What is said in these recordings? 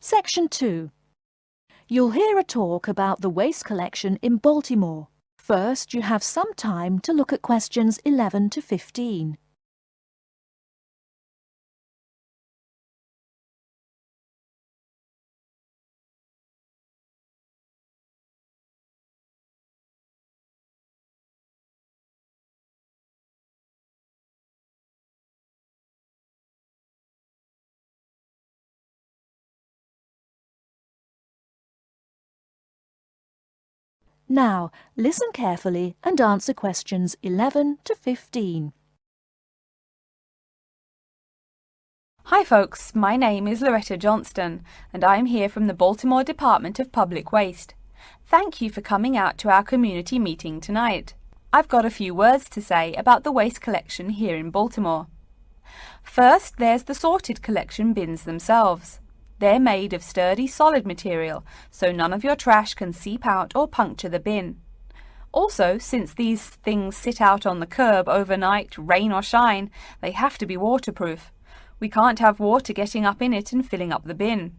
Section 2. You'll hear a talk about the waste collection in Baltimore. First, you have some time to look at questions 11 to 15. Now, listen carefully and answer questions 11 to 15. Hi folks, my name is Loretta Johnston and I'm here from the Baltimore Department of Public Waste. Thank you for coming out to our community meeting tonight. I've got a few words to say about the waste collection here in Baltimore. First, there's the sorted collection bins themselves. They're made of sturdy solid material, so none of your trash can seep out or puncture the bin. Also, since these things sit out on the curb overnight, rain or shine, they have to be waterproof. We can't have water getting up in it and filling up the bin.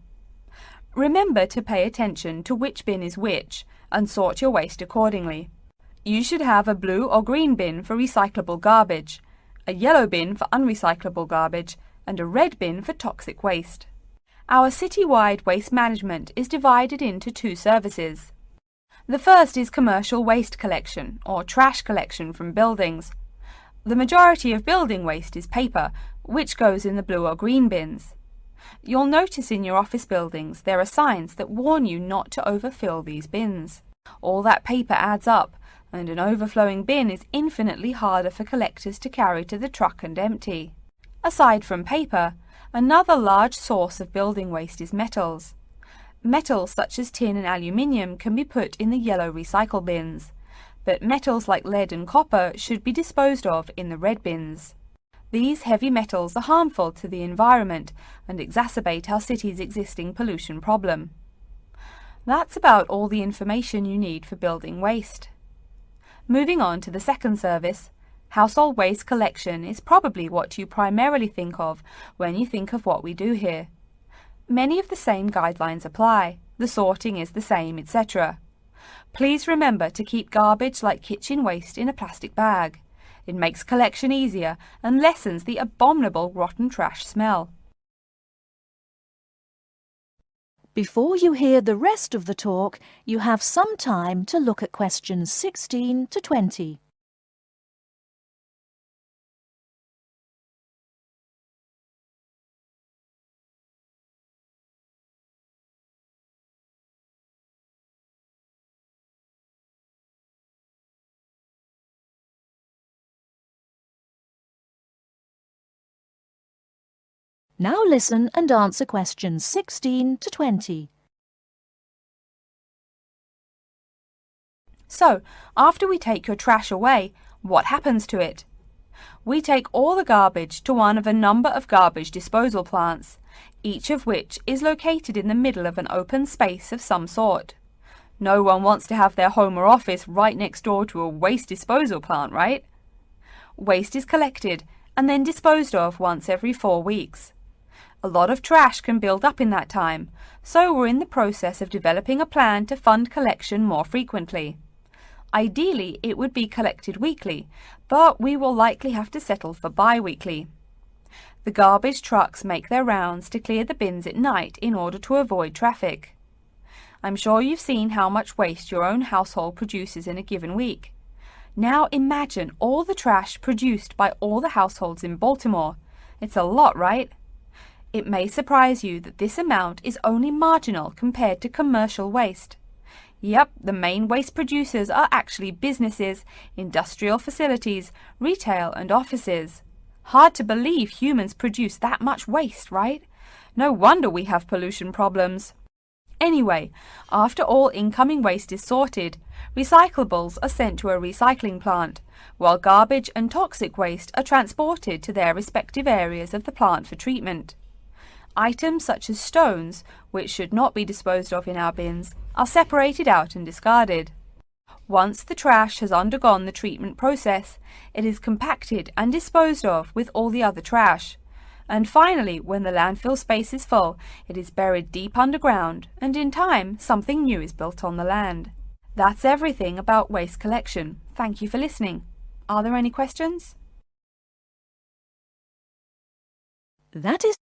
Remember to pay attention to which bin is which and sort your waste accordingly. You should have a blue or green bin for recyclable garbage, a yellow bin for unrecyclable garbage, and a red bin for toxic waste. Our citywide waste management is divided into two services. The first is commercial waste collection, or trash collection from buildings. The majority of building waste is paper, which goes in the blue or green bins. You'll notice in your office buildings there are signs that warn you not to overfill these bins. All that paper adds up, and an overflowing bin is infinitely harder for collectors to carry to the truck and empty. Aside from paper, another large source of building waste is metals. Metals such as tin and aluminium can be put in the yellow recycle bins, but metals like lead and copper should be disposed of in the red bins. These heavy metals are harmful to the environment and exacerbate our city's existing pollution problem. That's about all the information you need for building waste. Moving on to the second service, household waste collection is probably what you primarily think of when you think of what we do here. Many of the same guidelines apply, the sorting is the same, etc. Please remember to keep garbage like kitchen waste in a plastic bag. It makes collection easier and lessens the abominable rotten trash smell. Before you hear the rest of the talk, you have some time to look at questions 16 to 20. Now listen and answer questions 16 to 20. So, after we take your trash away, what happens to it? We take all the garbage to one of a number of garbage disposal plants, each of which is located in the middle of an open space of some sort. No one wants to have their home or office right next door to a waste disposal plant, right? Waste is collected and then disposed of once every 4 weeks. A lot of trash can build up in that time, so we're in the process of developing a plan to fund collection more frequently. Ideally, it would be collected weekly, but we will likely have to settle for bi-weekly. The garbage trucks make their rounds to clear the bins at night in order to avoid traffic. I'm sure you've seen how much waste your own household produces in a given week. Now imagine all the trash produced by all the households in Baltimore. It's a lot, right? It may surprise you that this amount is only marginal compared to commercial waste. Yep, the main waste producers are actually businesses, industrial facilities, retail and offices. Hard to believe humans produce that much waste, right? No wonder we have pollution problems. Anyway, after all incoming waste is sorted, recyclables are sent to a recycling plant, while garbage and toxic waste are transported to their respective areas of the plant for treatment. Items such as stones, which should not be disposed of in our bins, are separated out and discarded. Once the trash has undergone the treatment process, it is compacted and disposed of with all the other trash. And finally, when the landfill space is full, it is buried deep underground, and in time, something new is built on the land. That's everything about waste collection. Thank you for listening. Are there any questions? That is